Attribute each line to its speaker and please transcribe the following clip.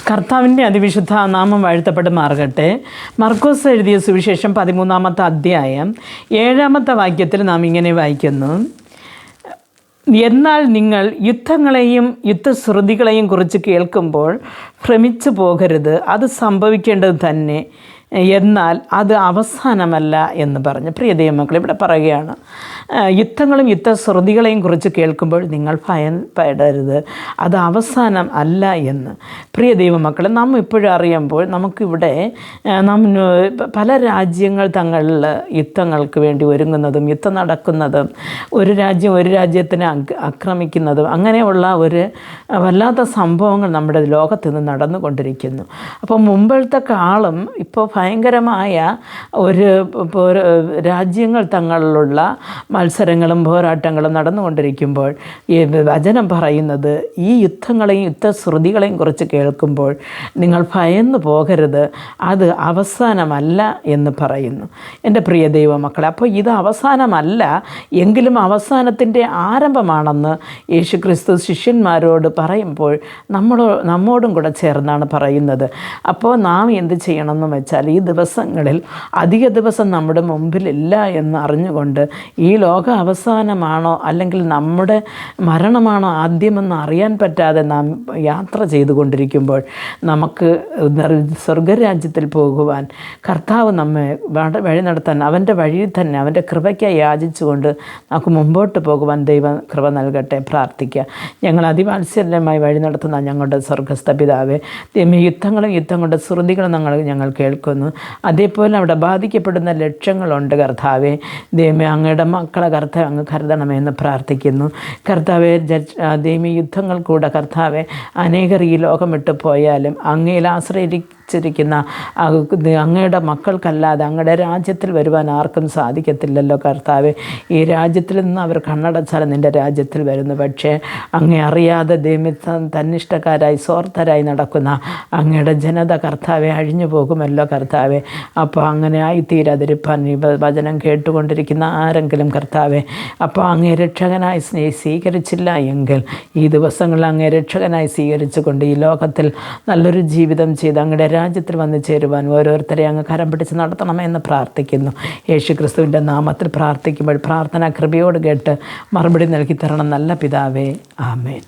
Speaker 1: കർത്താവിൻ്റെ അതിവിശുദ്ധ നാമം വാഴ്ത്തപ്പെടുമാറാകട്ടെ. മർക്കോസ് എഴുതിയ സുവിശേഷം 13-ാമത്തെ അധ്യായം 7-ാമത്തെ വാക്യത്തിൽ നാം ഇങ്ങനെ വായിക്കുന്നു: എന്നാൽ നിങ്ങൾ യുദ്ധങ്ങളെയും യുദ്ധശ്രുതികളെയും കുറിച്ച് കേൾക്കുമ്പോൾ ഭ്രമിച്ചു പോകരുത്, അത് സംഭവിക്കേണ്ടത് തന്നെ, എന്നാൽ അത് അവസാനമല്ല എന്ന് പറഞ്ഞ്. പ്രിയ ദൈവമക്കൾ, ഇവിടെ പറയുകയാണ്, യുദ്ധങ്ങളും യുദ്ധശ്രുതികളെയും കുറിച്ച് കേൾക്കുമ്പോൾ നിങ്ങൾ ഭയപ്പെടരുത്, അത് അവസാനം അല്ല എന്ന്. പ്രിയ ദൈവമക്കളെ, നാം ഇപ്പോഴും അറിയുമ്പോൾ നമുക്കിവിടെ പല രാജ്യങ്ങൾ തങ്ങളിൽ യുദ്ധങ്ങൾക്ക് വേണ്ടി ഒരുങ്ങുന്നതും യുദ്ധം നടക്കുന്നതും ഒരു രാജ്യം ഒരു രാജ്യത്തിനെ ആക്രമിക്കുന്നതും അങ്ങനെയുള്ള ഒരു വല്ലാത്ത സംഭവങ്ങൾ നമ്മുടെ ലോകത്ത് നിന്ന് നടന്നുകൊണ്ടിരിക്കുന്നു. അപ്പോൾ മുമ്പത്തെ കാലം ഇപ്പോൾ ഭയങ്കരമായ ഒരു രാജ്യങ്ങൾ തങ്ങളിലുള്ള മത്സരങ്ങളും പോരാട്ടങ്ങളും നടന്നുകൊണ്ടിരിക്കുമ്പോൾ ഈ വചനം പറയുന്നത്, ഈ യുദ്ധങ്ങളെയും യുദ്ധശ്രുതികളെയും കുറിച്ച് കേൾക്കുമ്പോൾ നിങ്ങൾ ഭയന്നു പോകരുത്, അത് അവസാനമല്ല എന്ന് പറയുന്നു. എൻ്റെ പ്രിയ ദൈവമക്കളെ, അപ്പോൾ ഇത് അവസാനമല്ല എങ്കിലും അവസാനത്തിൻ്റെ ആരംഭമാണെന്ന് യേശുക്രിസ്തു ശിഷ്യന്മാരോട് പറയുമ്പോൾ നമ്മോടും കൂടെ ചേർന്നാണ് പറയുന്നത്. അപ്പോൾ നാം എന്ത് ചെയ്യണമെന്ന് വെച്ചാൽ, ഈ ദിവസങ്ങളിൽ അധിക ദിവസം നമ്മുടെ മുമ്പിലില്ല എന്ന് അറിഞ്ഞുകൊണ്ട് ഈ ലോക അവസാനമാണോ അല്ലെങ്കിൽ നമ്മുടെ മരണമാണോ ആദ്യമെന്ന് അറിയാൻ പറ്റാതെ നാം യാത്ര ചെയ്തുകൊണ്ടിരിക്കുമ്പോൾ നമുക്ക് സ്വർഗരാജ്യത്തിൽ പോകുവാൻ കർത്താവ് നമ്മെ വഴി നടത്താൻ അവൻ്റെ വഴിയിൽ തന്നെ അവൻ്റെ കൃപയ്ക്കായി യാചിച്ചുകൊണ്ട് നമുക്ക് മുമ്പോട്ട് പോകുവാൻ ദൈവം കൃപ നൽകട്ടെ. പ്രാർത്ഥിക്കുക. ഞങ്ങൾ അതിവാത്സല്യമായി വഴി നടത്തുന്ന ഞങ്ങളുടെ സ്വർഗസ്ഥ പിതാവേ, യുദ്ധങ്ങളും യുദ്ധങ്ങളുടെ ശ്രുതികളും ഞങ്ങൾ കേൾക്കുന്നു. അതേപോലെ അവിടെ ബാധിക്കപ്പെടുന്ന ലക്ഷ്യങ്ങളുണ്ട് കർത്താവേ. ദൈവമേ, അങ്ങയുടെ മക്കളെ കർത്താവ് അങ്ങ് കരുതണമെന്ന് പ്രാർത്ഥിക്കുന്നു. കർത്താവേ, ദൈവമേ, യുദ്ധങ്ങൾ കൂടെ കർത്താവേ അനേകർ ഈ ലോകം വിട്ടു പോയാലും അങ്ങയിൽ ആശ്രയിച്ചിരിക്കുന്ന അങ്ങയുടെ മക്കൾക്കല്ലാതെ അങ്ങയുടെ രാജ്യത്തിൽ വരുവാൻ ആർക്കും സാധിക്കത്തില്ലല്ലോ കർത്താവേ. ഈ രാജ്യത്തിൽ നിന്ന് അവർ കണ്ണടച്ചാൽ നിൻ്റെ രാജ്യത്തിൽ വരുന്നു. പക്ഷേ അങ്ങേ അറിയാതെ ദൈവമേ തന്നിഷ്ടക്കാരായി സ്വാർത്ഥരായി നടക്കുന്ന അങ്ങയുടെ ജനത കർത്താവെ അഴിഞ്ഞു പോകുമല്ലോ കർത്താവെ. അപ്പോൾ അങ്ങനെ ആയിത്തീരാതിരിപ്പാൻ ഈ വചനം കേട്ടുകൊണ്ടിരിക്കുന്ന ആരെങ്കിലും കർത്താവെ, അപ്പോൾ അങ്ങേ രക്ഷകനായി സ്വീകരിച്ചില്ല എങ്കിൽ ഈ ദിവസങ്ങളിൽ അങ്ങേ രക്ഷകനായി സ്വീകരിച്ചുകൊണ്ട് ഈ ലോകത്തിൽ നല്ലൊരു ജീവിതം ചെയ്ത് അങ്ങയുടെ രാജ്യത്തിൽ വന്നു ചേരുവാൻ ഓരോരുത്തരെ അങ്ങ് കരം പിടിച്ച് നടത്തണമെന്ന് പ്രാർത്ഥിക്കുന്നു. യേശുക്രിസ്തുവിൻ്റെ നാമത്തിൽ പ്രാർത്ഥിക്കുമ്പോൾ പ്രാർത്ഥന കൃപയോട് കേട്ട് മറുപടി നൽകി തരണം നല്ല പിതാവേ. ആമേൻ.